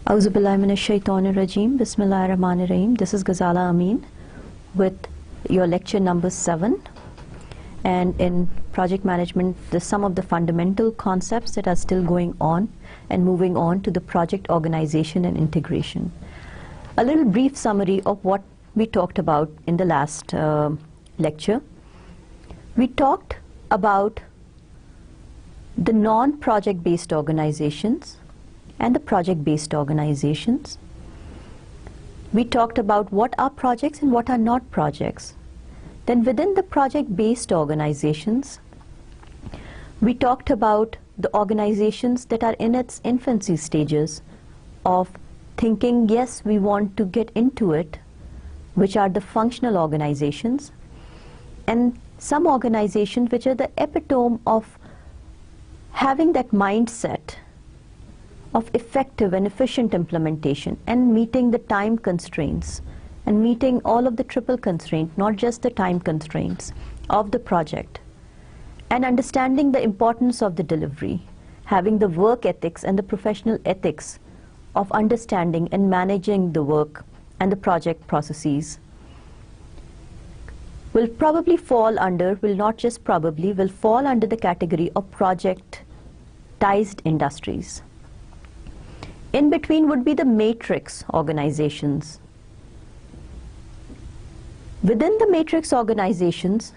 Auzubillahiminash-shaytanir-rajim. Bismillahir-rahmanir-rahim. This is Ghazala Amin with your lecture number 7. And in project management, some of the fundamental concepts that are still going on and moving on to the project organization and integration. A little brief summary of what we talked about in the last lecture. We talked about the non-project based organizations and the project-based organizations. We talked about what are projects and what are not projects. Then within the project-based organizations, we talked about the organizations that are in its infancy stages of thinking, yes, we want to get into it, which are the functional organizations, and some organizations which are the epitome of having that mindset of effective and efficient implementation and meeting the time constraints and meeting all of the triple constraints, not just the time constraints of the project, and understanding the importance of the delivery, having the work ethics and the professional ethics of understanding and managing the work and the project processes will probably fall under, will not just probably, will fall under the category of projectized industries. In between would be the matrix organizations. Within the matrix organizations,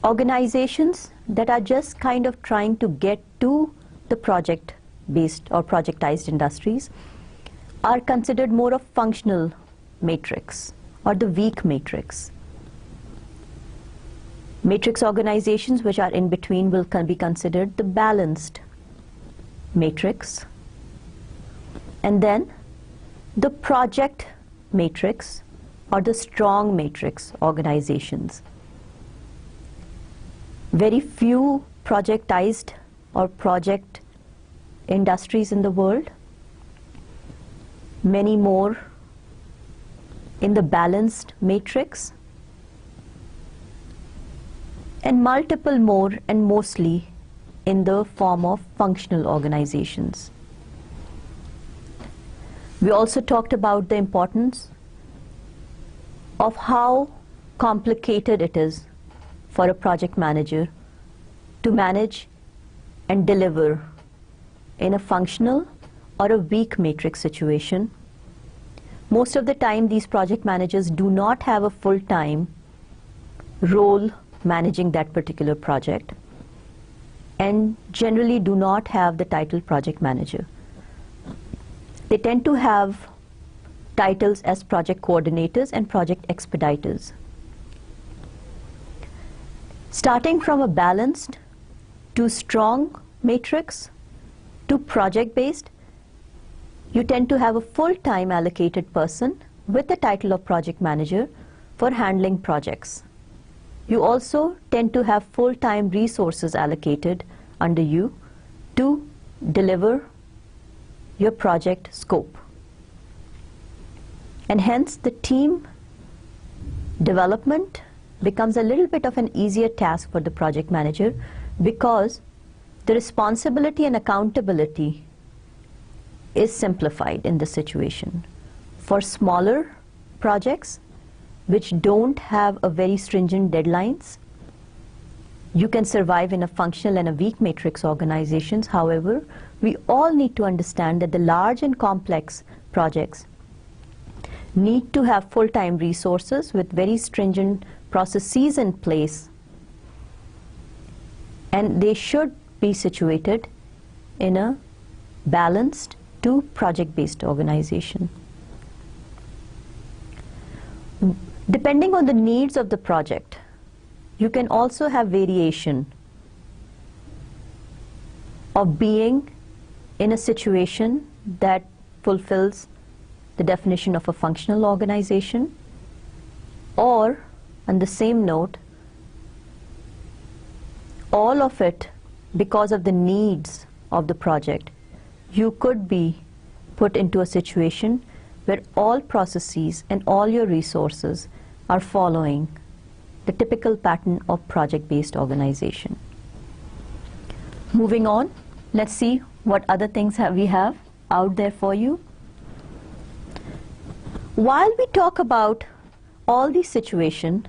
organizations that are just kind of trying to get to the project-based or projectized industries are considered more of functional matrix or the weak matrix. Matrix organizations which are in between will be considered the balanced matrix. And then the project matrix or the strong matrix organizations. Very few projectized or project industries in the world, many more in the balanced matrix, and multiple more and mostly in the form of functional organizations. We also talked about the importance of how complicated it is for a project manager to manage and deliver in a functional or a weak matrix situation. Most of the time, these project managers do not have a full-time role managing that particular project and generally do not have the title project manager. They tend to have titles as project coordinators and project expediters. Starting from a balanced to strong matrix to project-based, you tend to have a full-time allocated person with the title of project manager for handling projects. You also tend to have full-time resources allocated under you to deliver your project scope. And hence the team development becomes a little bit of an easier task for the project manager because the responsibility and accountability is simplified in this situation. For smaller projects which don't have a very stringent deadlines, you can survive in a functional and a weak matrix organizations. However, we all need to understand that the large and complex projects need to have full-time resources with very stringent processes in place, and they should be situated in a balanced to project-based organization. Depending on the needs of the project, you can also have variation of being in a situation that fulfills the definition of a functional organization, or on the same note, all of it because of the needs of the project, you could be put into a situation where all processes and all your resources are following the typical pattern of project-based organization. Moving on, let's see what other things we have. out there for you. While we talk about all these situations,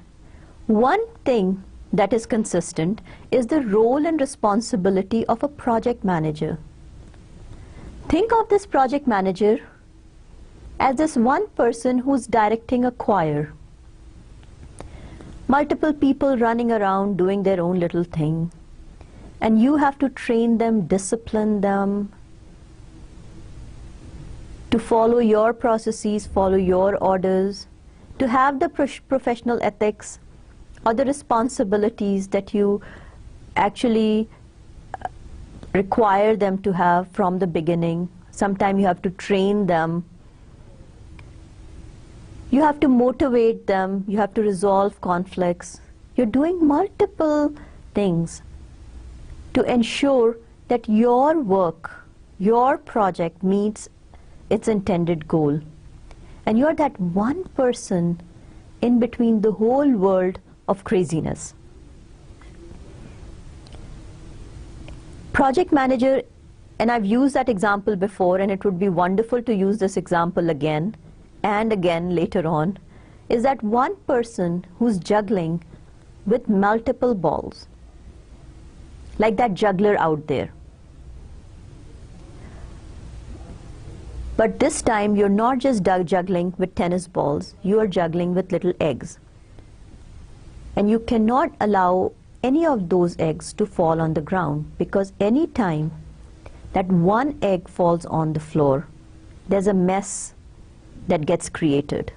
one thing that is consistent is the role and responsibility of a project manager. Think of this project manager as this one person who's directing a choir. Multiple people running around doing their own little thing, and you have to train them, discipline them to follow your processes, follow your orders, to have the professional ethics or the responsibilities that you actually require them to have from the beginning. Sometimes you have to train them. You have to motivate them, you have to resolve conflicts. You're doing multiple things to ensure that your work, your project meets its intended goal. And you're that one person in between the whole world of craziness. Project manager, and I've used that example before, and it would be wonderful to use this example again and again later on, is that one person who's juggling with multiple balls, like that juggler out there. But this time you're not just juggling with tennis balls, you are juggling with little eggs. And you cannot allow any of those eggs to fall on the ground, because any time that one egg falls on the floor, there's a mess that gets created.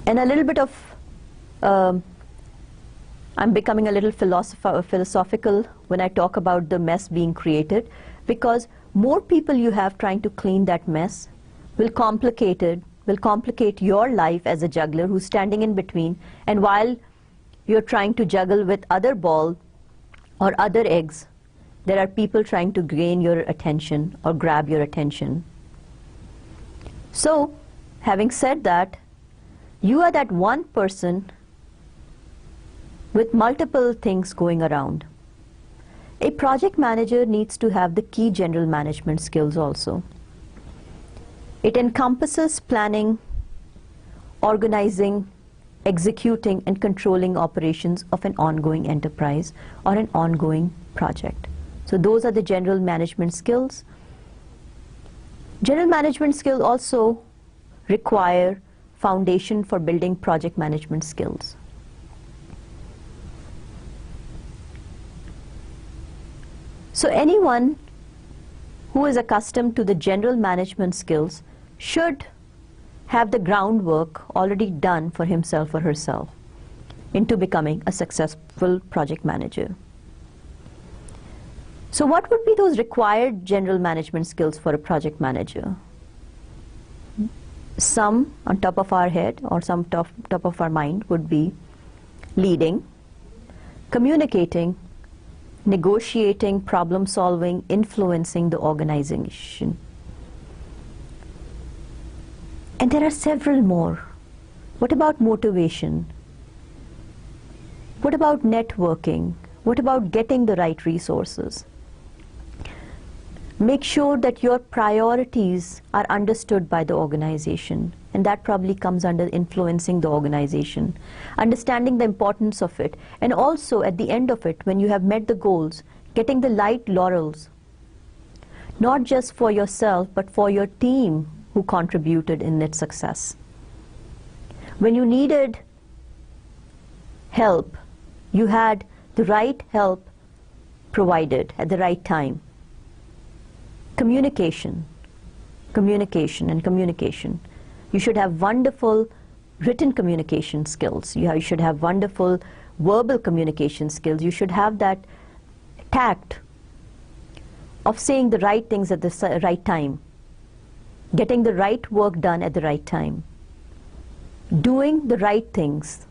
And a little bit of, I'm becoming a little philosophical when I talk about the mess being created, because more people you have trying to clean that mess will complicate your life as a juggler who's standing in between, and while you're trying to juggle with other ball or other eggs, there are people trying to gain your attention or grab your attention. So, having said that, you are that one person with multiple things going around. A project manager needs to have the key general management skills also. It encompasses planning, organizing, executing, and controlling operations of an ongoing enterprise or an ongoing project. So those are the general management skills. General management skills also require foundation for building project management skills. So anyone who is accustomed to the general management skills should have the groundwork already done for himself or herself into becoming a successful project manager. So what would be those required general management skills for a project manager? Some on top of our head or some top of our mind would be leading, communicating, negotiating, problem solving, influencing the organization. And there are several more. What about motivation? What about networking? What about getting the right resources? Make sure that your priorities are understood by the organization, and that probably comes under influencing the organization, understanding the importance of it, and also at the end of it, when you have met the goals, getting the light laurels, not just for yourself, but for your team who contributed in its success. When you needed help, you had the right help provided at the right time. Communication, communication, and communication. You should have wonderful written communication skills. You should have wonderful verbal communication skills. You should have that tact of saying the right things at the right time, getting the right work done at the right time, doing the right things.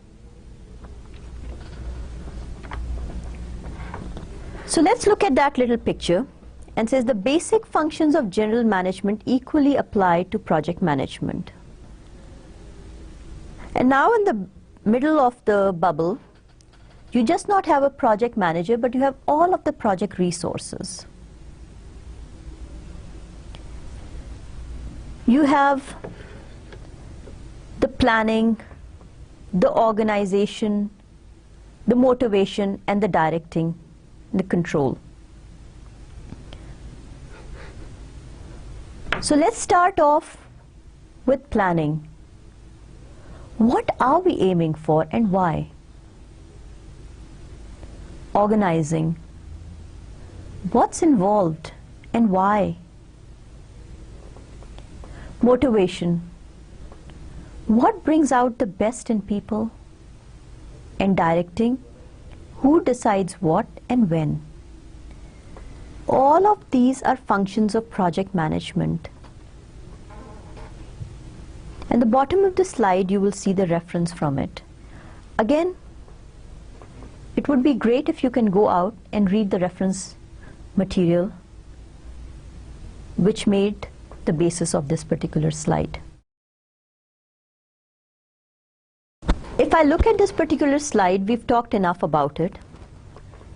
So let's look at that little picture, and says the basic functions of general management equally apply to project management. And now in the middle of the bubble, You just not have a project manager, but you have all of the project resources. You have the planning, the organization, the motivation, and the directing, the control. So let's start off with planning. What are we aiming for and why? Organizing. What's involved and why? Motivation. What brings out the best in people? And directing. Who decides what and when? All of these are functions of project management. At the bottom of the slide, you will see the reference from it. Again, it would be great if you can go out and read the reference material which made the basis of this particular slide. If I look at this particular slide, we've talked enough about it,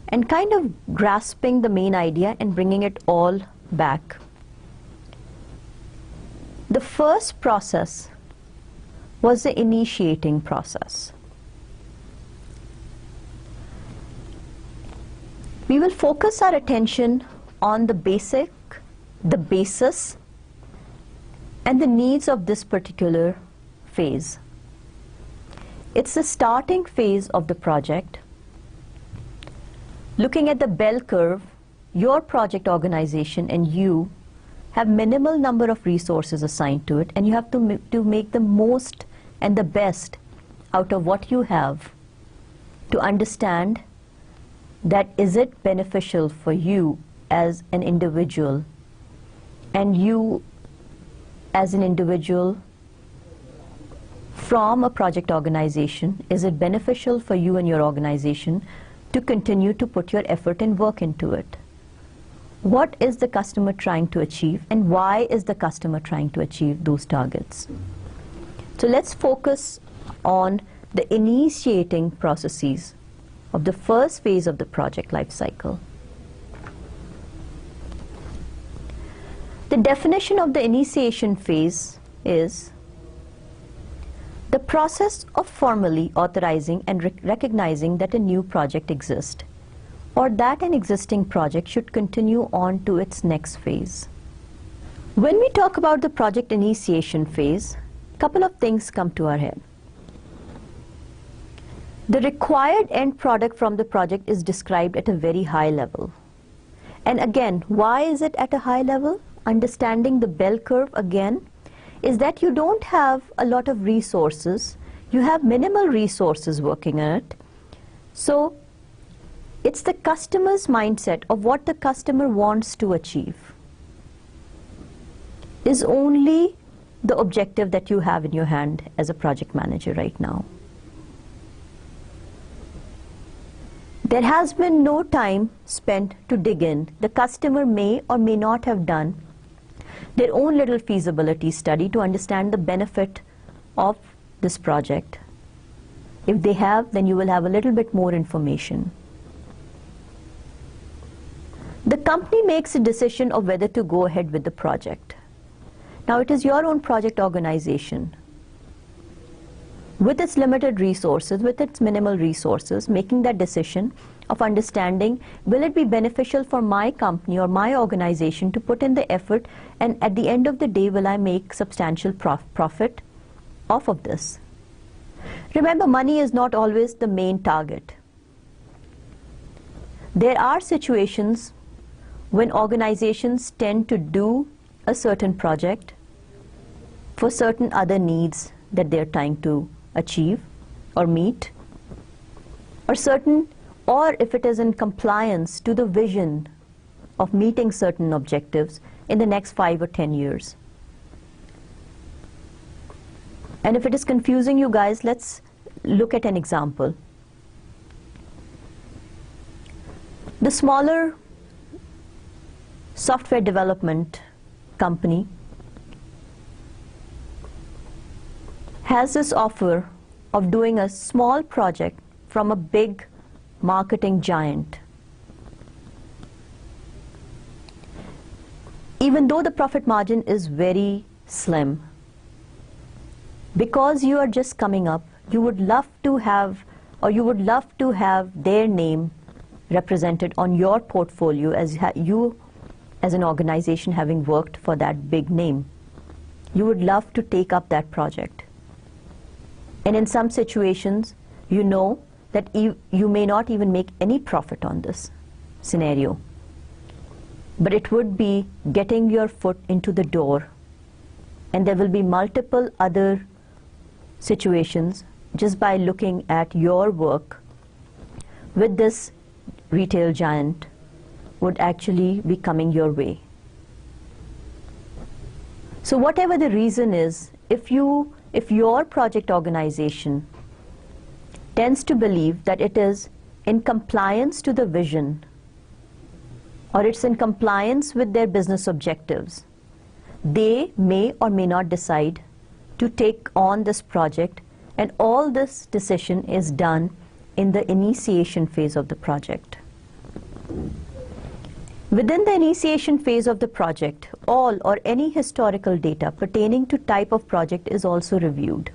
and kind of grasping the main idea and bringing it all back. The first process was the initiating process. We will focus our attention on the basic, the basis, and the needs of this particular phase. It's the starting phase of the project. Looking at the bell curve, your project organization and you have minimal number of resources assigned to it, and you have to make the most and the best out of what you have to understand that is it beneficial for you as an individual, and you as an individual from a project organization, is it beneficial for you and your organization to continue to put your effort and work into it? What is the customer trying to achieve, and why is the customer trying to achieve those targets? So let's focus on the initiating processes of the first phase of the project life cycle. The definition of the initiation phase is the process of formally authorizing and recognizing that a new project exists, or that an existing project should continue on to its next phase. When we talk about the project initiation phase, a couple of things come to our head. The required end product from the project is described at a very high level. And again, why is it at a high level? Understanding the bell curve again is that you don't have a lot of resources, you have minimal resources working on it. So it's the customer's mindset of what the customer wants to achieve is only the objective that you have in your hand as a project manager right now. There has been no time spent to dig in. The customer may or may not have done their own little feasibility study to understand the benefit of this project. If they have, then you will have a little bit more information. The company makes a decision of whether to go ahead with the project. Now it is your own project organization, with its limited resources, with its minimal resources, making that decision of understanding, will it be beneficial for my company or my organization to put in the effort, and at the end of the day, will I make substantial profit off of this? Remember, money is not always the main target. There are situations when organizations tend to do a certain project for certain other needs that they're trying to achieve or meet, or if it is in compliance to the vision of meeting certain objectives in the next 5 or 10 years. And if it is confusing you guys, let's look at an example. The smaller software development company has this offer of doing a small project from a big marketing giant. Even though the profit margin is very slim, because you are just coming up, you would love to have their name represented on your portfolio as you as an organization having worked for that big name. You would love to take up that project. And in some situations, you know that you may not even make any profit on this scenario. But it would be getting your foot into the door, and there will be multiple other situations just by looking at your work with this retail giant would actually be coming your way. So whatever the reason is, if your project organization tends to believe that it is in compliance to the vision, or it's in compliance with their business objectives, they may or may not decide to take on this project, and all this decision is done in the initiation phase of the project. Within the initiation phase of the project, all or any historical data pertaining to type of project is also reviewed.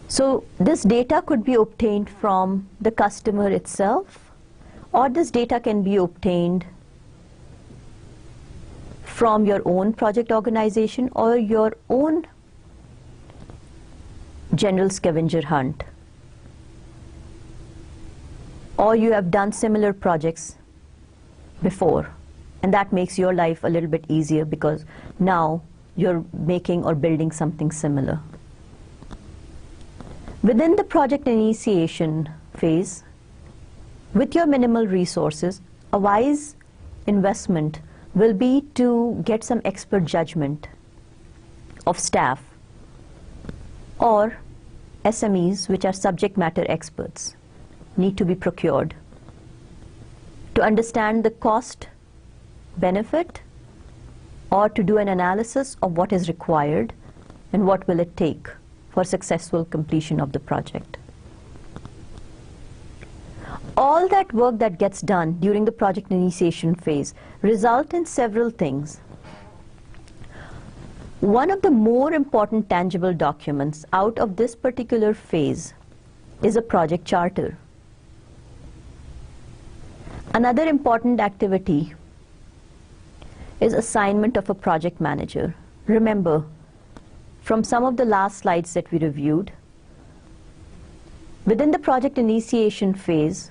So this data could be obtained from the customer itself, or this data can be obtained from your own project organization or your own general scavenger hunt. Or you have done similar projects before, and that makes your life a little bit easier because now you're making or building something similar. Within the project initiation phase, with your minimal resources, a wise investment will be to get some expert judgment of staff or SMEs, which are subject matter experts, need to be procured to understand the cost benefit, or to do an analysis of what is required and what will it take for successful completion of the project. All that work that gets done during the project initiation phase result in several things. One of the more important tangible documents out of this particular phase is a project charter. Another important activity is assignment of a project manager. Remember, from some of the last slides that we reviewed, within the project initiation phase,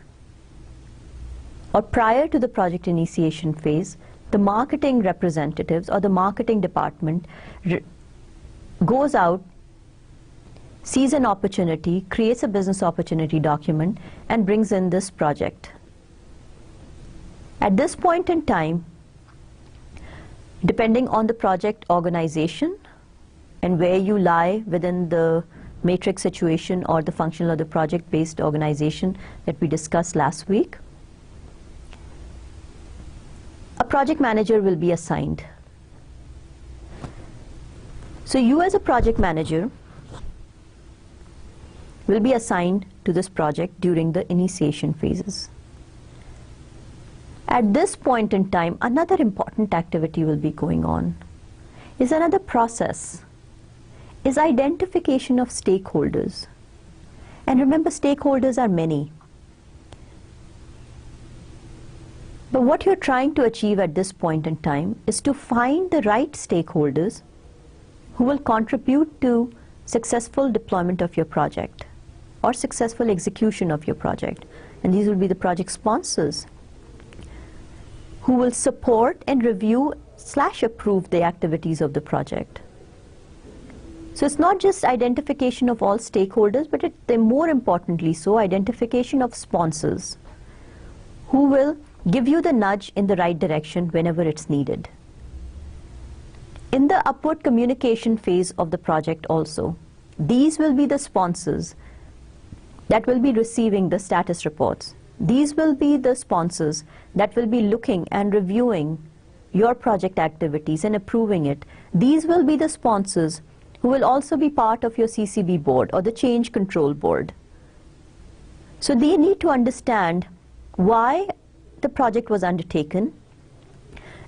or prior to the project initiation phase, the marketing representatives or the marketing department goes out, sees an opportunity, creates a business opportunity document, and brings in this project. At this point in time, depending on the project organization and where you lie within the matrix situation or the functional or the project-based organization that we discussed last week, a project manager will be assigned. So you as a project manager will be assigned to this project during the initiation phases. At this point in time, another important activity will be going on. Is another process, is identification of stakeholders. And remember, stakeholders are many. But what you're trying to achieve at this point in time is to find the right stakeholders who will contribute to successful deployment of your project or successful execution of your project. And these will be the project sponsors who will support and review / approve the activities of the project. So it's not just identification of all stakeholders, but more importantly so, identification of sponsors who will give you the nudge in the right direction whenever it's needed. In the upward communication phase of the project also, these will be the sponsors that will be receiving the status reports. These will be the sponsors that will be looking and reviewing your project activities and approving it. These will be the sponsors who will also be part of your CCB board or the change control board. So they need to understand why the project was undertaken,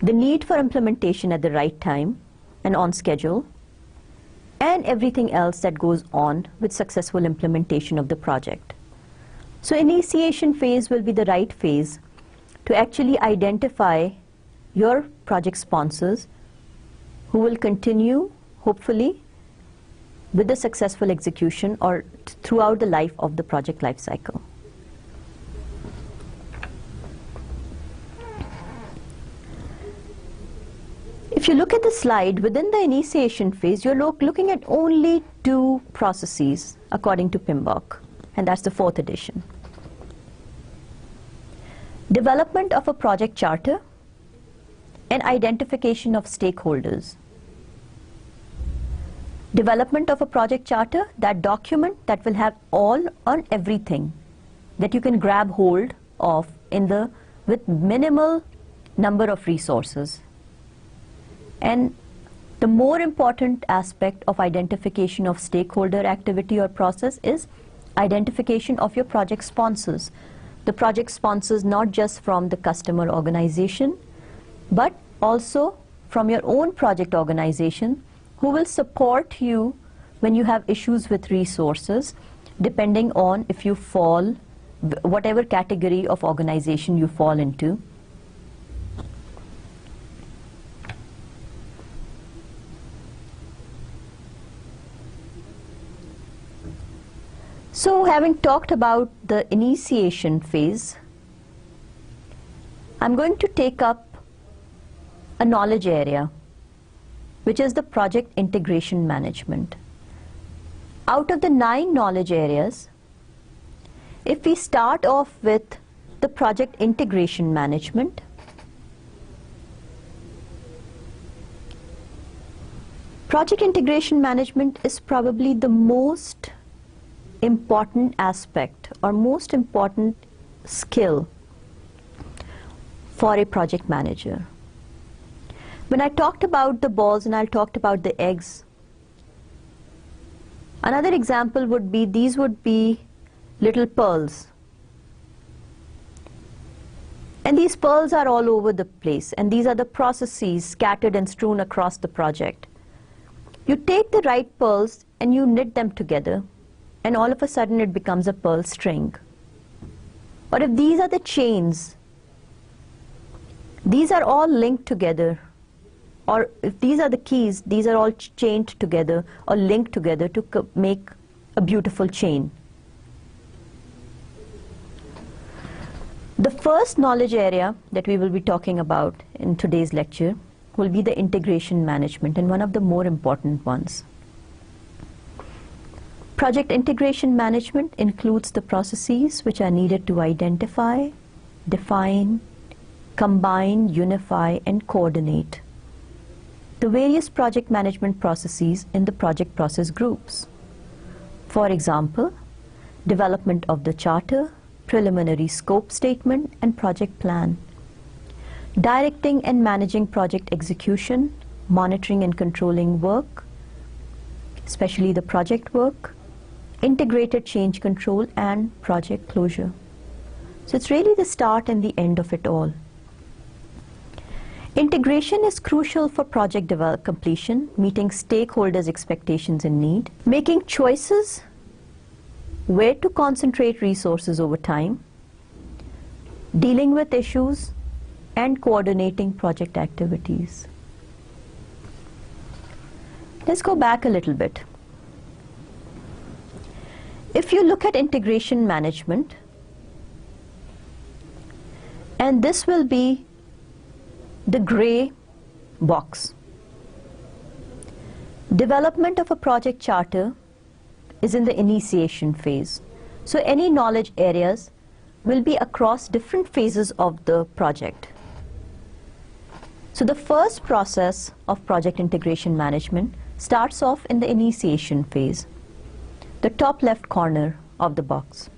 the need for implementation at the right time and on schedule, and everything else that goes on with successful implementation of the project. So initiation phase will be the right phase to actually identify your project sponsors who will continue, hopefully, with the successful execution or throughout the life of the project life cycle. If you look at the slide, within the initiation phase, you're looking at only 2 processes according to PMBOK, and that's the 4th edition. Development of a project charter and identification of stakeholders. Development of a project charter, that document that will have all on everything that you can grab hold of with minimal number of resources. And the more important aspect of identification of stakeholder activity or process is identification of your project sponsors. The project sponsors not just from the customer organization, but also from your own project organization who will support you when you have issues with resources, depending on if you fall, whatever category of organization you fall into. So having talked about the initiation phase, I'm going to take up a knowledge area, which is the project integration management. Out of the 9 knowledge areas, if we start off with the project integration management, project integration management is probably the most important aspect or most important skill for a project manager. When I talked about the balls and I talked about the eggs, another example would be, these would be little pearls. And these pearls are all over the place, and these are the processes scattered and strewn across the project. You take the right pearls and you knit them together, and all of a sudden it becomes a pearl string. Or if these are the chains, these are all linked together. Or if these are the keys, these are all chained together or linked together to make a beautiful chain. The first knowledge area that we will be talking about in today's lecture will be the integration management, and one of the more important ones. Project integration management includes the processes which are needed to identify, define, combine, unify, and coordinate the various project management processes in the project process groups. For example, development of the charter, preliminary scope statement, and project plan. Directing and managing project execution, monitoring and controlling work, especially the project work, integrated change control, and project closure. So it's really the start and the end of it all. Integration is crucial for project completion, meeting stakeholders' expectations and need, making choices where to concentrate resources over time, dealing with issues, and coordinating project activities. Let's go back a little bit. If you look at integration management, and this will be the gray box. Development of a project charter is in the initiation phase. So any knowledge areas will be across different phases of the project. So the first process of project integration management starts off in the initiation phase, the top left corner of the box.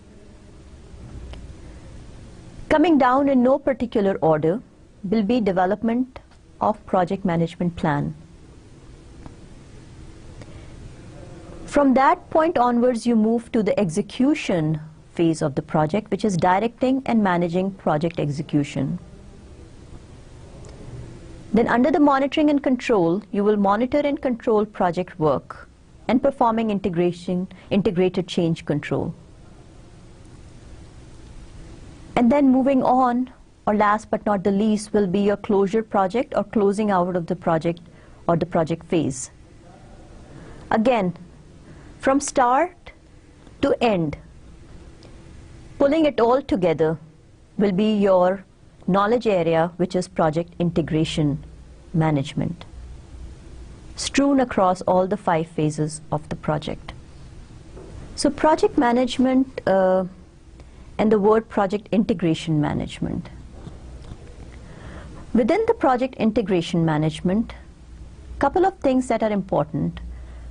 Coming down in no particular order will be development of project management plan. From that point onwards, you move to the execution phase of the project, which is directing and managing project execution. Then under the monitoring and control, you will monitor and control project work and performing integrated change control. And then moving on, or last but not the least, will be your closure project or closing out of the project or the project phase. Again, from start to end, pulling it all together will be your knowledge area, which is project integration management, strewn across all the 5 phases of the project. So project management and the word project integration management. Within the project integration management, couple of things that are important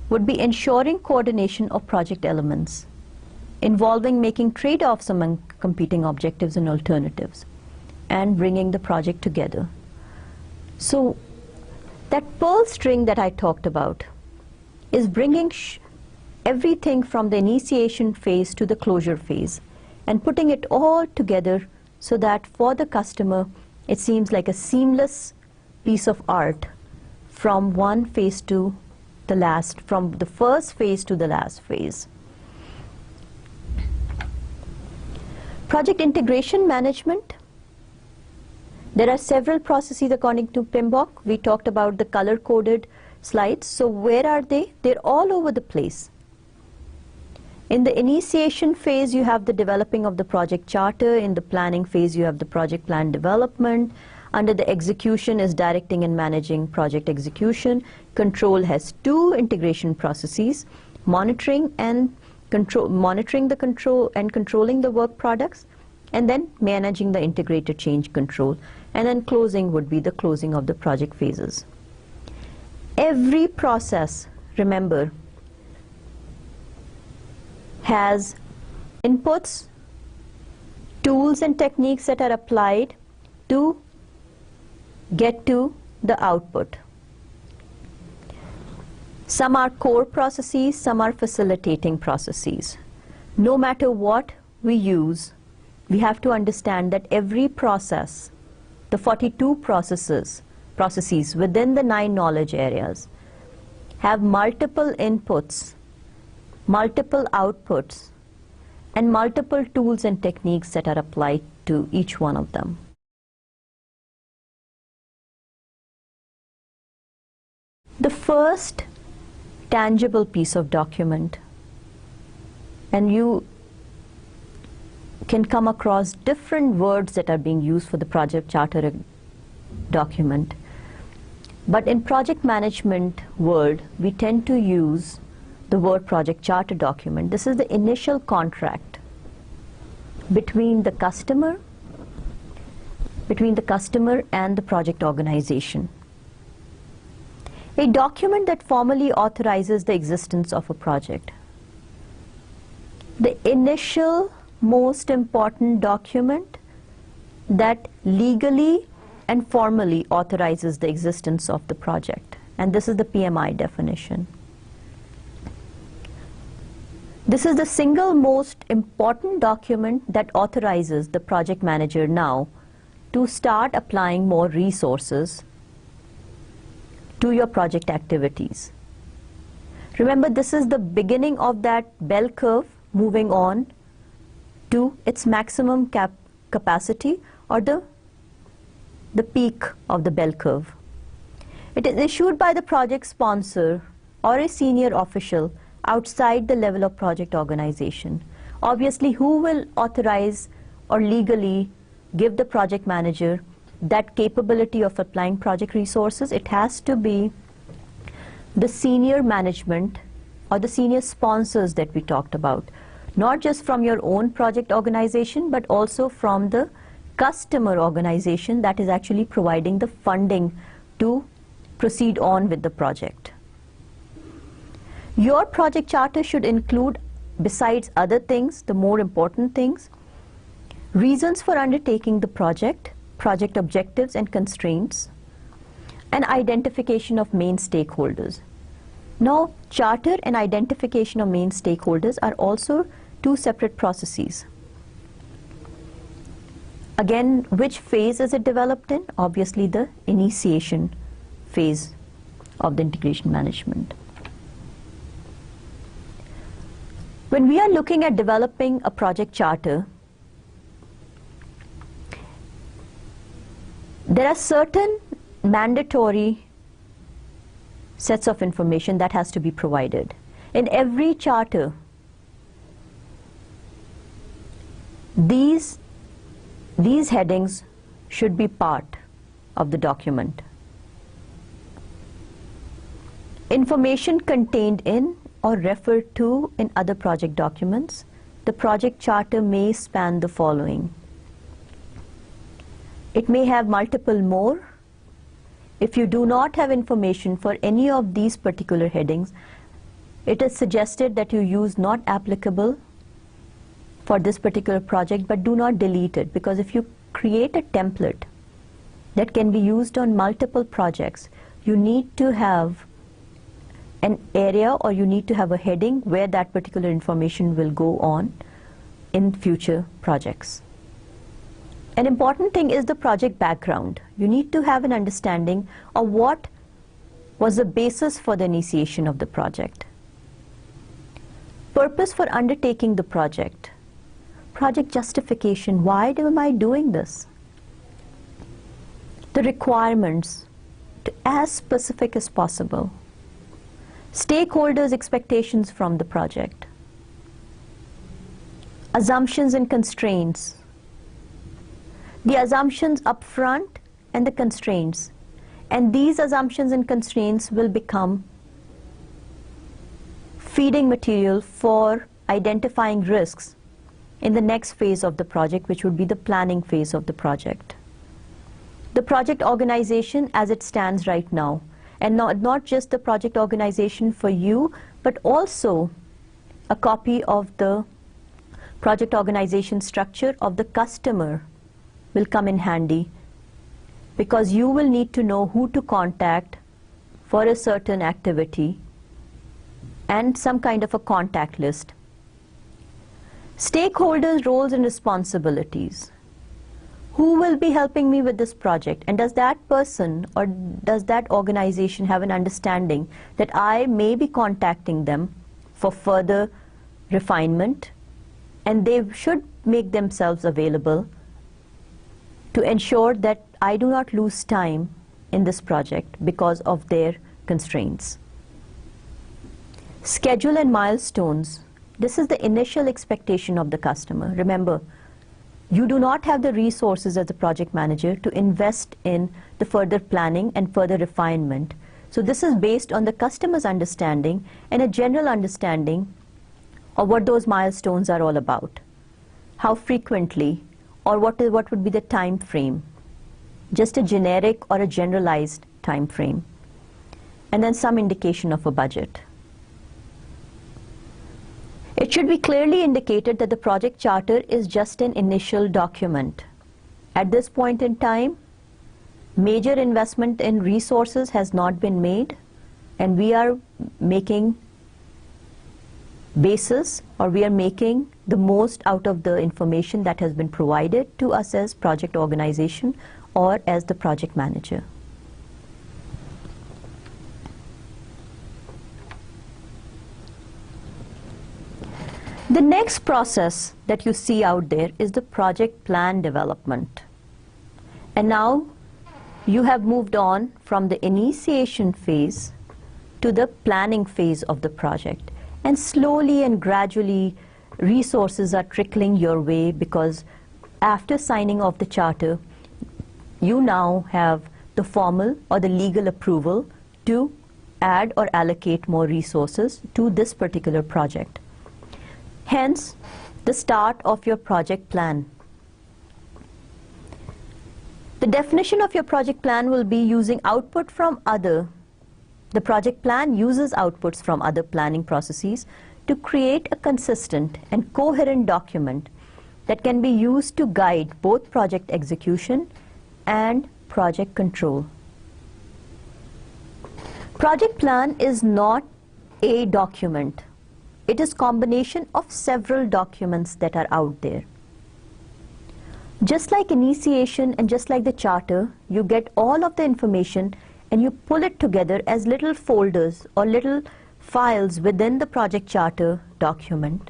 would be ensuring coordination of project elements, involving making trade-offs among competing objectives and alternatives, and bringing the project together. So that pearl string that I talked about is bringing everything from the initiation phase to the closure phase and putting it all together so that for the customer it seems like a seamless piece of art from one phase to the last, from the first phase to the last phase. Project integration management. There are several processes according to PMBOK. We talked about the color-coded slides. So where are they? They're all over the place. In the initiation phase, you have the developing of the project charter. In the planning phase, you have the project plan development. Under the execution is directing and managing project execution. Control has 2 integration processes, monitoring and monitoring the control and controlling the work products, and then managing the integrated change control. And then closing would be the closing of the project phases. Every process, remember, has inputs, tools and techniques that are applied to get to the output. Some are core processes, some are facilitating processes. No matter what we use, we have to understand that every process, the 42 processes within the 9 knowledge areas, have multiple inputs, multiple outputs, and multiple tools and techniques that are applied to each one of them. The first tangible piece of document, and you can come across different words that are being used for the project charter document. But in project management world, we tend to use the word project charter document. This is the initial contract between the customer and the project organization. A document that formally authorizes the existence of a project. The initial most important document that legally and formally authorizes the existence of the project. And this is the PMI definition. This is the single most important document that authorizes the project manager now to start applying more resources to your project activities. Remember, this is the beginning of that bell curve moving on to its maximum capacity, or the peak of the bell curve. It is issued by the project sponsor or a senior official outside the level of project organization. Obviously, who will authorize or legally give the project manager that capability of applying project resources? It has to be the senior management or the senior sponsors that we talked about, not just from your own project organization, but also from the customer organization that is actually providing the funding to proceed on with the project. Your project charter should include, besides other things, the more important things, reasons for undertaking the project, project objectives and constraints, and identification of main stakeholders. Now, charter and identification of main stakeholders are also 2 separate processes. Again, which phase is it developed in? Obviously the initiation phase of the integration management. When we are looking at developing a project charter, there are certain mandatory sets of information that has to be provided. In every charter, these headings should be part of the document. Information contained in or referred to in other project documents, the project charter may span the following. It may have multiple more. If you do not have information for any of these particular headings, it is suggested that you use not applicable for this particular project, but do not delete it, because if you create a template that can be used on multiple projects, you need to have an area or you need to have a heading where that particular information will go on in future projects. An important thing is the project background. You need to have an understanding of what was the basis for the initiation of the project. Purpose for undertaking the project. Project justification. Why am I doing this? The requirements, as specific as possible. Stakeholders' expectations from the project. Assumptions and constraints. The assumptions up front and the constraints. And these assumptions and constraints will become feeding material for identifying risks in the next phase of the project, which would be the planning phase of the project. The project organization as it stands right now, and not just the project organization for you, but also a copy of the project organization structure of the customer will come in handy, because you will need to know who to contact for a certain activity and some kind of a contact list. Stakeholders' roles and responsibilities. Who will be helping me with this project, and does that person or does that organization have an understanding that I may be contacting them for further refinement, and they should make themselves available to ensure that I do not lose time in this project because of their constraints. Schedule and milestones. This is the initial expectation of the customer. Remember, you do not have the resources as a project manager to invest in the further planning and further refinement. So this is based on the customer's understanding and a general understanding of what those milestones are all about. How frequently, or what would be the time frame. Just a generic or a generalized time frame. And then some indication of a budget. It should be clearly indicated that the project charter is just an initial document. At this point in time, major investment in resources has not been made, and we are making basis, or we are making the most out of the information that has been provided to us as project organization or as the project manager. The next process that you see out there is the project plan development. And now you have moved on from the initiation phase to the planning phase of the project. And slowly and gradually resources are trickling your way, because after signing off the charter, you now have the formal or the legal approval to add or allocate more resources to this particular project. Hence, the start of your project plan. The definition of your project plan will be using output from other. The project plan uses outputs from other planning processes to create a consistent and coherent document that can be used to guide both project execution and project control. Project plan is not a document. It is a combination of several documents that are out there. Just like initiation and just like the charter, you get all of the information and you pull it together as little folders or little files within the project charter document.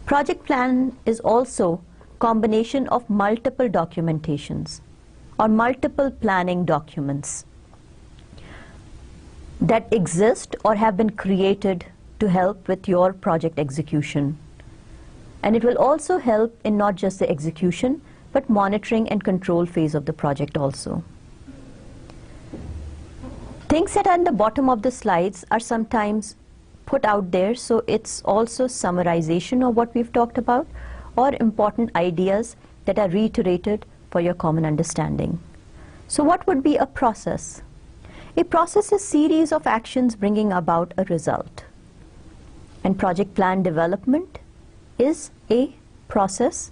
Project plan is also combination of multiple documentations or multiple planning documents that exist or have been created to help with your project execution. And it will also help in not just the execution, but monitoring and control phase of the project also. Things that are in the bottom of the slides are sometimes put out there, so it's also summarization of what we've talked about or important ideas that are reiterated for your common understanding. So what would be a process? A process is a series of actions bringing about a result. And project plan development is a process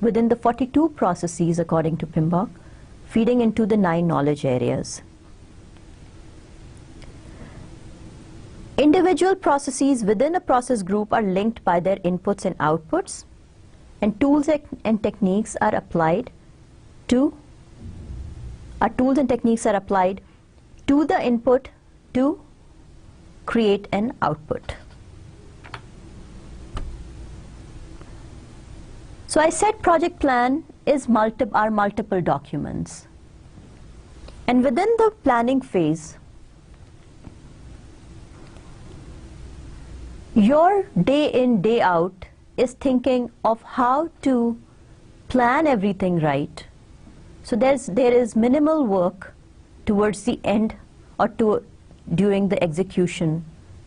within the 42 processes according to PMBOK, feeding into the 9 knowledge areas. Individual processes within a process group are linked by their inputs and outputs, and tools and techniques are applied to the input to create an output. So I said project plan is multiple documents. And within the planning phase, your day in, day out is thinking of how to plan everything right. So there is minimal work towards the end or during the execution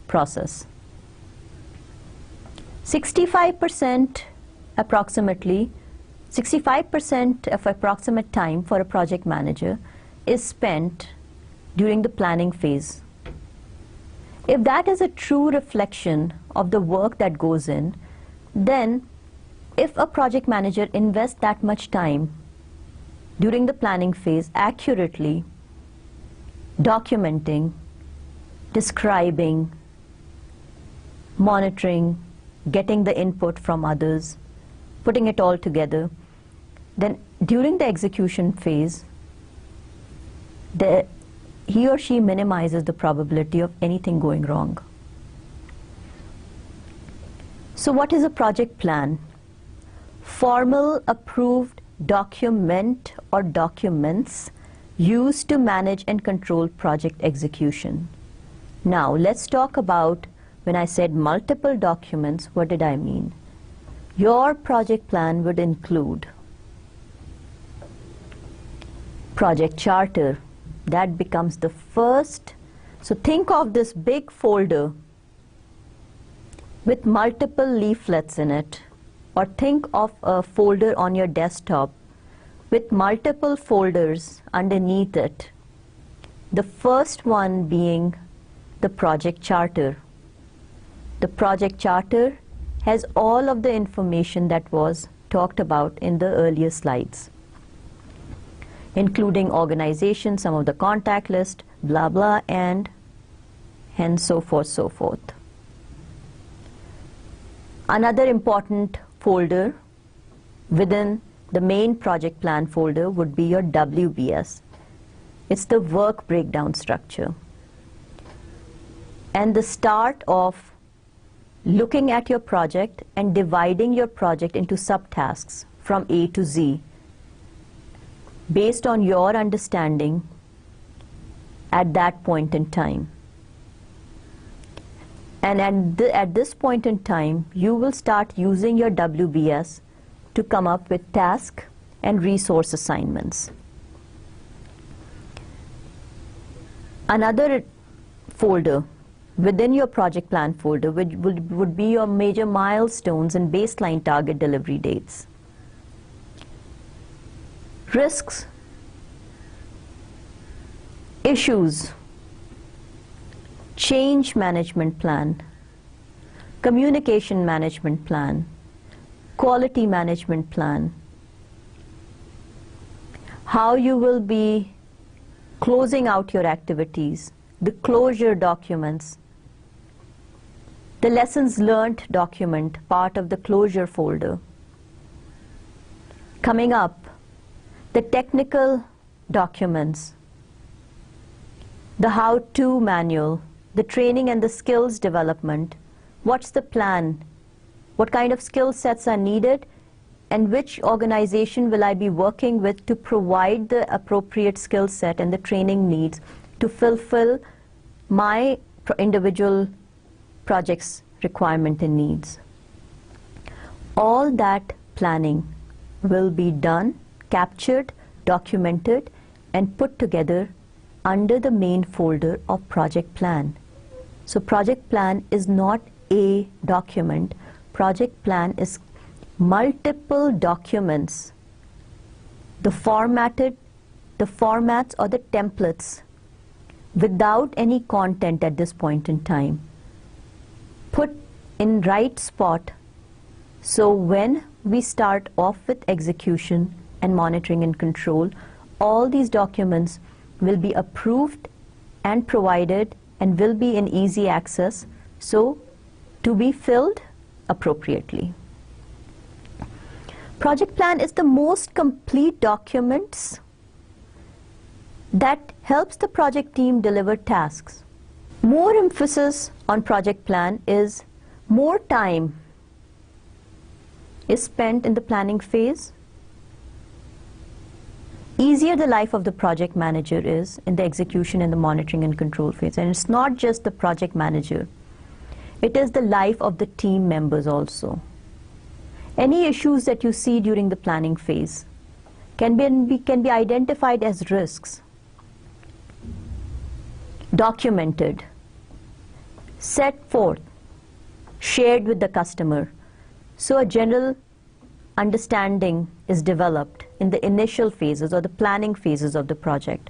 process. 65% approximately, 65% of approximate time for a project manager is spent during the planning phase. If that is a true reflection of the work that goes in, then if a project manager invests that much time during the planning phase accurately documenting, describing, monitoring, getting the input from others, putting it all together, then during the execution phase, he or she minimizes the probability of anything going wrong. So what is a project plan? Formal approved document or documents used to manage and control project execution. Now let's talk about when I said multiple documents, what did I mean? Your project plan would include project charter. That becomes the first. So think of this big folder with multiple leaflets in it, or think of a folder on your desktop with multiple folders underneath it. The first one being the project charter. The project charter has all of the information that was talked about in the earlier slides, including organization, some of the contact list, blah blah, and so forth, so forth. Another important folder within the main project plan folder would be your WBS. It's the work breakdown structure. And the start of looking at your project and dividing your project into subtasks from A to Z based on your understanding at that point in time. And at this point in time, you will start using your WBS to come up with task and resource assignments. Another folder within your project plan folder would be your major milestones and baseline target delivery dates. Risks, issues, change management plan, communication management plan, quality management plan, how you will be closing out your activities, the closure documents, the lessons learned document, part of the closure folder, Coming up, the technical documents, the how-to manual, the training and the skills development. What's the plan? What kind of skill sets are needed? And which organization will I be working with to provide the appropriate skill set and the training needs to fulfill my individual project's requirement and needs? All that planning will be done, captured, documented, and put together under the main folder of project plan. So project plan is not a document. Project plan is multiple documents, the formats or the templates without any content at this point in time, put in right spot. So when we start off with execution and monitoring and control, all these documents will be approved and provided and will be in easy access, so to be filled appropriately. Project plan is the most complete documents that helps the project team deliver tasks. More emphasis on project plan is more time is spent in the planning phase. Easier the life of the project manager is in the execution and the monitoring and control phase. And it's not just the project manager. It is the life of the team members also. Any issues that you see during the planning phase can be identified as risks, documented, set forth, shared with the customer. So a general understanding is developed in the initial phases or the planning phases of the project.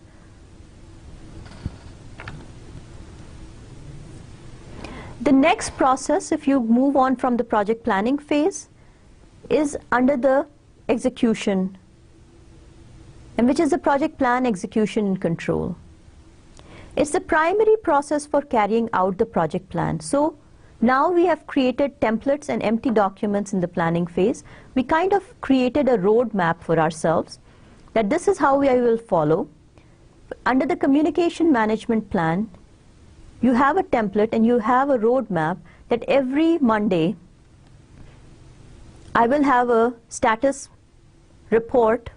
The next process, if you move on from the project planning phase, is under the execution, and which is the project plan, execution, and control. It's the primary process for carrying out the project plan. So now we have created templates and empty documents in the planning phase. We kind of created a roadmap for ourselves that this is how we will follow. Under the communication management plan, you have a template and you have a roadmap that every Monday I will have a status report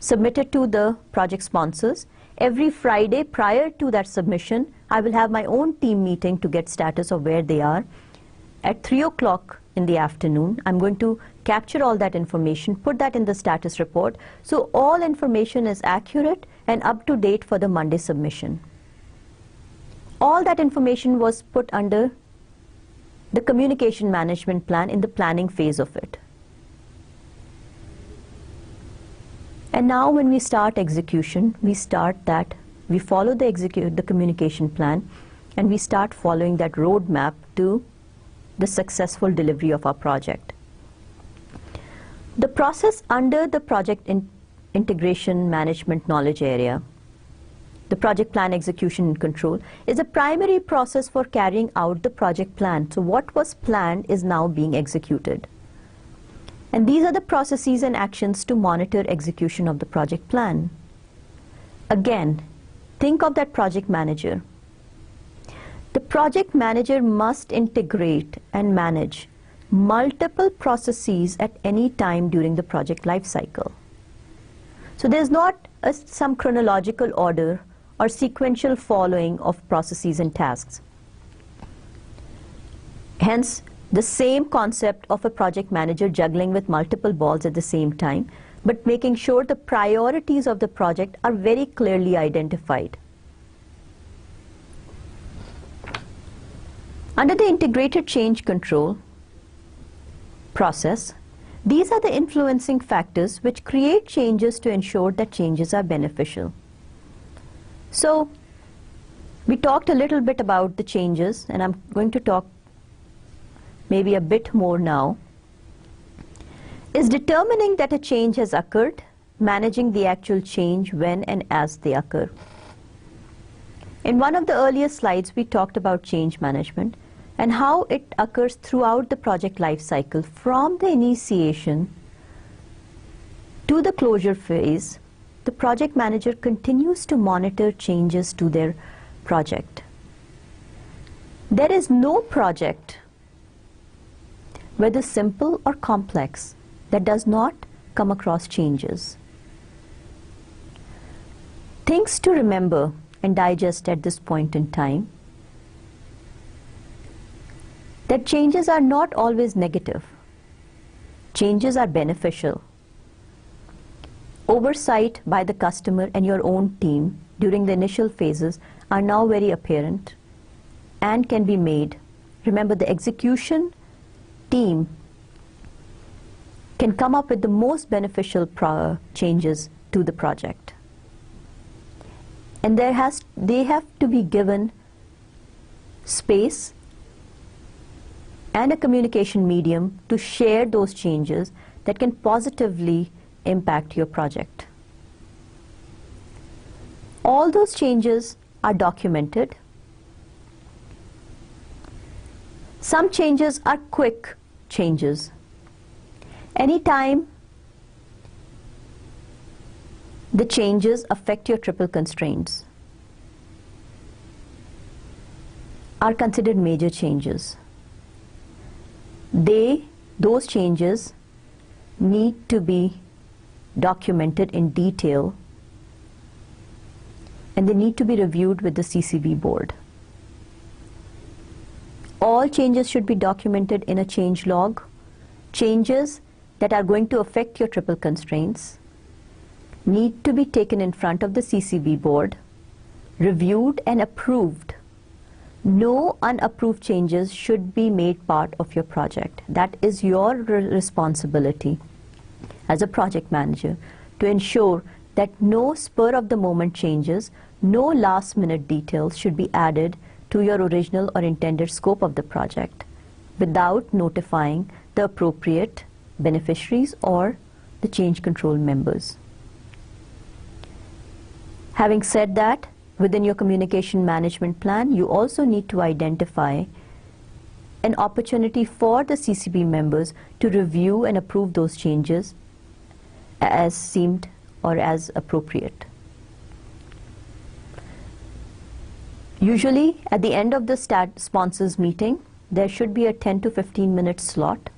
submitted to the project sponsors. Every Friday prior to that submission, I will have my own team meeting to get status of where they are. At 3 o'clock in the afternoon, I'm going to capture all that information, put that in the status report, so all information is accurate and up to date for the Monday submission. All that information was put under the communication management plan in the planning phase of it. And now when we start execution, we follow the communication plan, and we start following that roadmap to the successful delivery of our project. The process under the project integration management knowledge area, the project plan, execution, and control, is a primary process for carrying out the project plan. So what was planned is now being executed. And these are the processes and actions to monitor execution of the project plan. Again, think of that project manager. The project manager must integrate and manage multiple processes at any time during the project life cycle. So there's not some chronological order or sequential following of processes and tasks. Hence, the same concept of a project manager juggling with multiple balls at the same time, but making sure the priorities of the project are very clearly identified. Under the integrated change control process, these are the influencing factors which create changes to ensure that changes are beneficial. So, we talked a little bit about the changes, and I'm going to talk maybe a bit more now. Is determining that a change has occurred, managing the actual change when and as they occur. In one of the earlier slides, we talked about change management and how it occurs throughout the project life cycle, from the initiation to the closure phase, the project manager continues to monitor changes to their project. There is no project, whether simple or complex, that does not come across changes. Things to remember and digest at this point in time: that changes are not always negative. Changes are beneficial. Oversight by the customer and your own team during the initial phases are now very apparent and can be made. Remember, the execution team can come up with the most beneficial changes to the project. And they have to be given space and a communication medium to share those changes that can positively impact your project. All those changes are documented. Some changes are quick changes. Anytime the changes affect your triple constraints are considered major changes. Those changes need to be documented in detail, and they need to be reviewed with the CCB board. All changes should be documented in a change log. Changes that are going to affect your triple constraints need to be taken in front of the CCB board, reviewed and approved. No unapproved changes should be made part of your project. That is your responsibility as a project manager, to ensure that no spur of the moment changes, no last minute details should be added to your original or intended scope of the project without notifying the appropriate beneficiaries or the change control members. Having said that, within your communication management plan, you also need to identify an opportunity for the CCB members to review and approve those changes as seemed or as appropriate. Usually, at the end of the sponsors meeting, there should be a 10 to 15 minute slot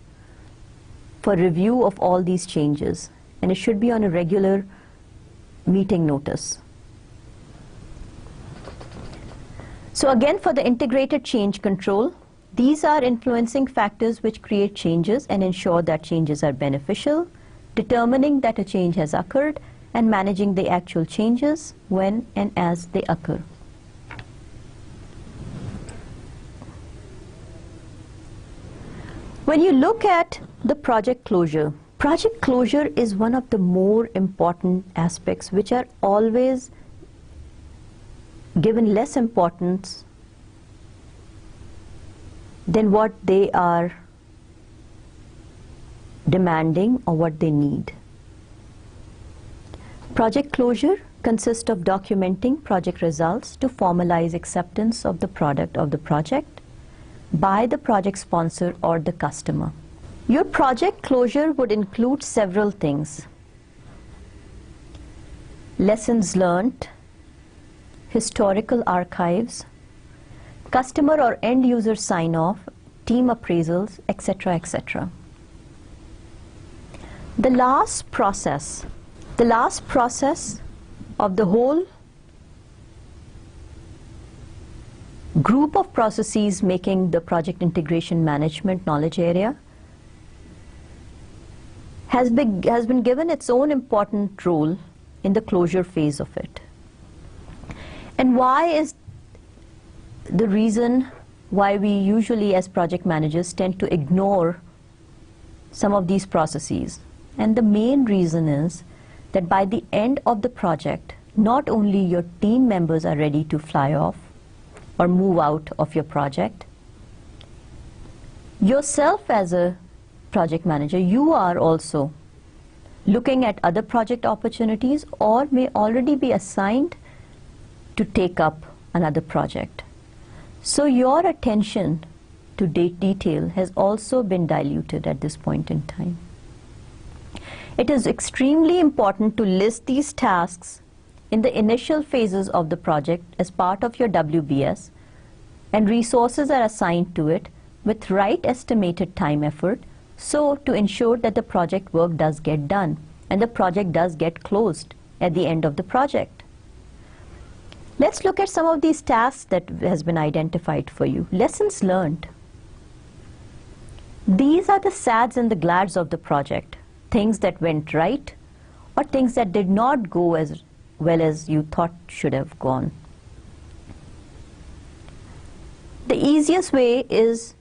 for review of all these changes, and it should be on a regular meeting notice. So again, for the integrated change control, these are influencing factors which create changes and ensure that changes are beneficial, determining that a change has occurred, and managing the actual changes when and as they occur. When you look at the project closure is one of the more important aspects which are always given less importance than what they are demanding or what they need. Project closure consists of documenting project results to formalize acceptance of the product of the project by the project sponsor or the customer. Your project closure would include several things: lessons learned, historical archives, customer or end user sign-off, team appraisals, etc., etc. The last process of the whole group of processes making the project integration management knowledge area has been given its own important role in the closure phase of it. And why is the reason why we usually as project managers tend to ignore some of these processes? And the main reason is that by the end of the project, not only your team members are ready to fly off or move out of your project, yourself as a project manager, you are also looking at other project opportunities or may already be assigned to take up another project. So your attention to detail has also been diluted at this point in time. It is extremely important to list these tasks in the initial phases of the project as part of your WBS, and resources are assigned to it with right estimated time effort, so to ensure that the project work does get done and the project does get closed at the end of the project. Let's look at some of these tasks that has been identified for you. Lessons learned. These are the sads and the glads of the project, things that went right or things that did not go as well as you thought should have gone. The easiest way is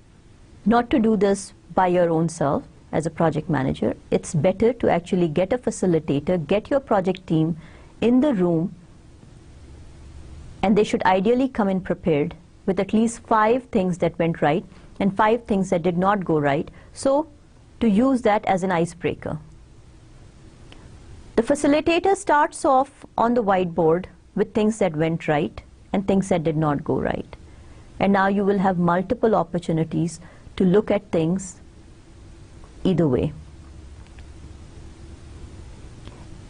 not to do this by your own self as a project manager. It's better to actually get a facilitator, get your project team in the room, and they should ideally come in prepared with at least 5 things that went right and 5 things that did not go right, so to use that as an icebreaker. The facilitator starts off on the whiteboard with things that went right and things that did not go right. And now you will have multiple opportunities to look at things either way.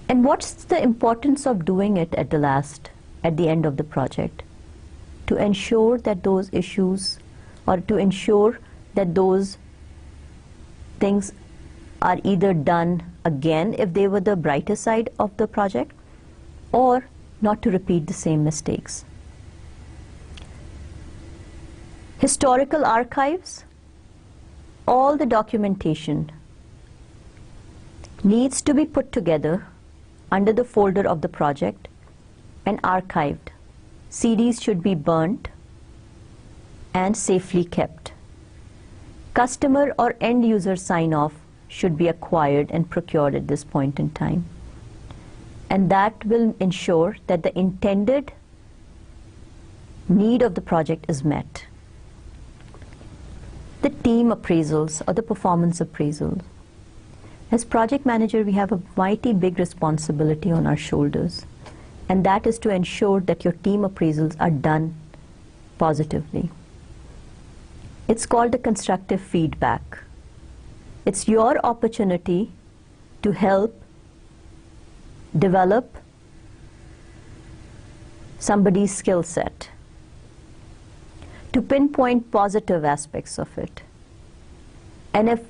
And what's the importance of doing it at the end of the project? To ensure that those issues, or to ensure that those things are either done again if they were the brighter side of the project, or not to repeat the same mistakes. Historical archives, all the documentation needs to be put together under the folder of the project and archived. CDs should be burnt and safely kept. Customer or end user sign-off should be acquired and procured at this point in time. And that will ensure that the intended need of the project is met. The team appraisals or the performance appraisals. As project manager, we have a mighty big responsibility on our shoulders, and that is to ensure that your team appraisals are done positively. It's called the constructive feedback. It's your opportunity to help develop somebody's skill set, to pinpoint positive aspects of it. And if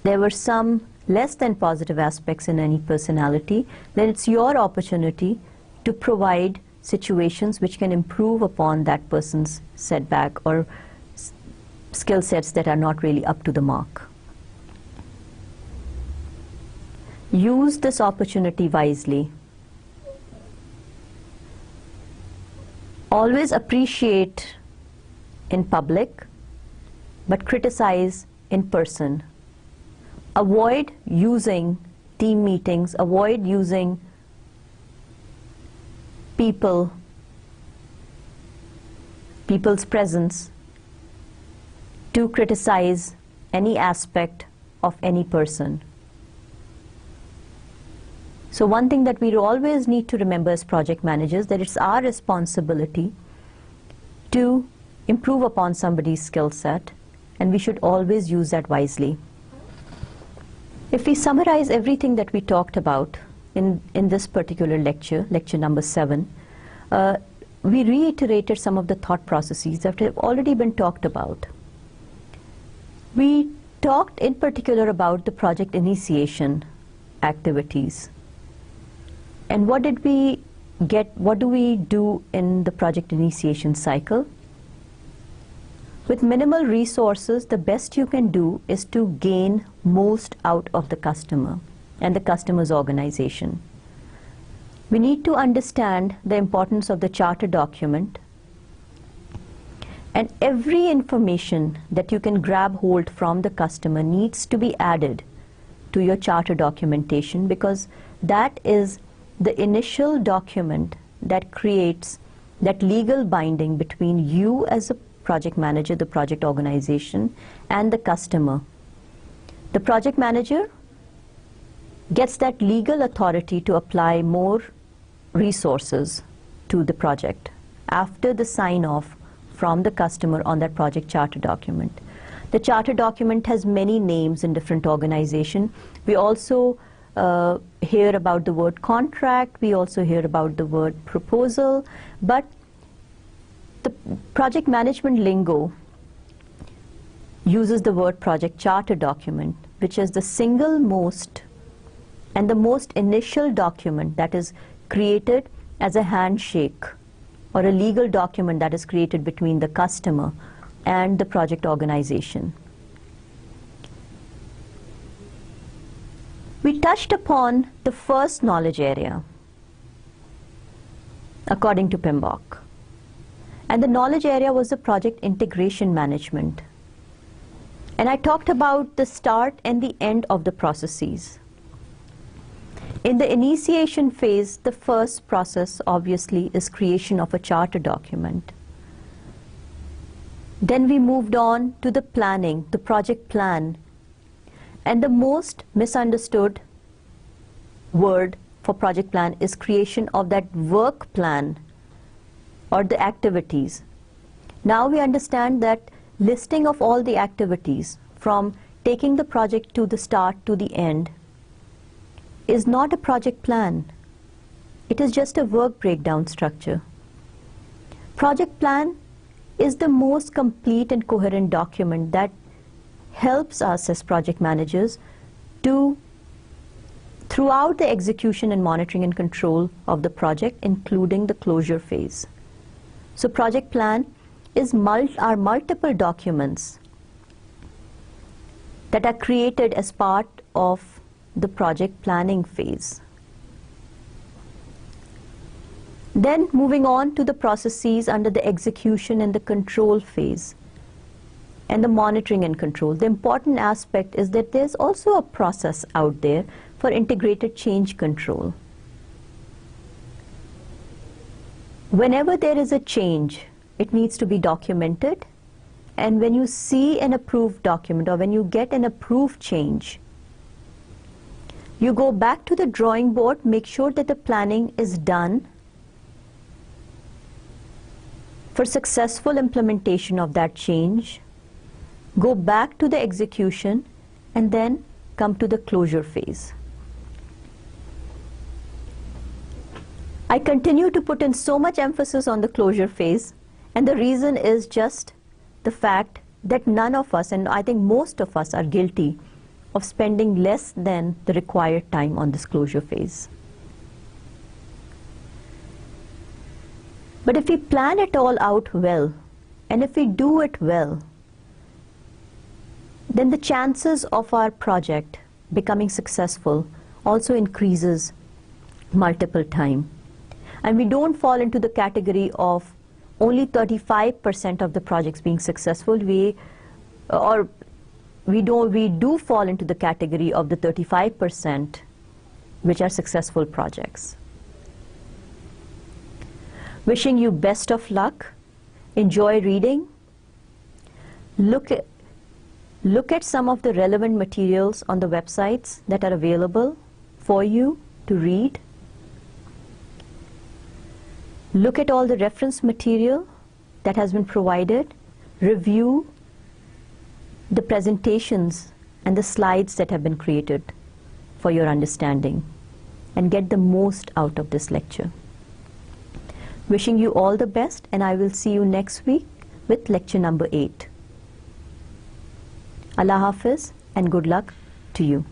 there were some less than positive aspects in any personality, then it's your opportunity to provide situations which can improve upon that person's setback or skill sets that are not really up to the mark. Use this opportunity wisely. Always appreciate in public, but criticize in person. Avoid using team meetings, avoid using people's presence to criticize any aspect of any person. So one thing that we always need to remember as project managers, that it's our responsibility to improve upon somebody's skill set, and we should always use that wisely. If we summarize everything that we talked about in this particular lecture, lecture number 7, we reiterated some of the thought processes that have already been talked about. We talked in particular about the project initiation activities. And what do we do in the project initiation cycle? With minimal resources, the best you can do is to gain most out of the customer and the customer's organization. We need to understand the importance of the charter document, and every information that you can grab hold from the customer needs to be added to your charter documentation, because that is the initial document that creates that legal binding between you as a project manager, the project organization, and the customer. The project manager gets that legal authority to apply more resources to the project after the sign-off from the customer on that project charter document. The charter document has many names in different organizations. We also hear about the word contract, we also hear about the word proposal, but the project management lingo uses the word project charter document, which is the single most and the most initial document that is created as a handshake or a legal document that is created between the customer and the project organization. We touched upon the first knowledge area according to PMBOK, and the knowledge area was the project integration management. And I talked about the start and the end of the processes. In the initiation phase, the first process obviously is creation of a charter document. Then we moved on to the planning, the project plan. And the most misunderstood word for project plan is creation of that work plan or the activities. Now we understand that listing of all the activities from taking the project to the start to the end is not a project plan. It is just a work breakdown structure. Project plan is the most complete and coherent document that helps us as project managers to, throughout the execution and monitoring and control of the project, including the closure phase. So project plan is are multiple documents that are created as part of the project planning phase. Then moving on to the processes under the execution and the control phase and the monitoring and control. The important aspect is that there's also a process out there for integrated change control. Whenever there is a change, it needs to be documented, and when you see an approved document or when you get an approved change, you go back to the drawing board, make sure that the planning is done for successful implementation of that change, go back to the execution, and then come to the closure phase. I continue to put in so much emphasis on the closure phase, and the reason is just the fact that none of us, and I think most of us, are guilty of spending less than the required time on this closure phase. But if we plan it all out well, and if we do it well, then the chances of our project becoming successful also increases multiple time. And we don't fall into the category of only 35% of the projects being successful. We do fall into the category of the 35% which are successful projects. Wishing you best of luck. Enjoy reading. Look at some of the relevant materials on the websites that are available for you to read. Look at all the reference material that has been provided. Review the presentations and the slides that have been created for your understanding, and get the most out of this lecture. Wishing you all the best, and I will see you next week with lecture number 8. Allah Hafiz and good luck to you.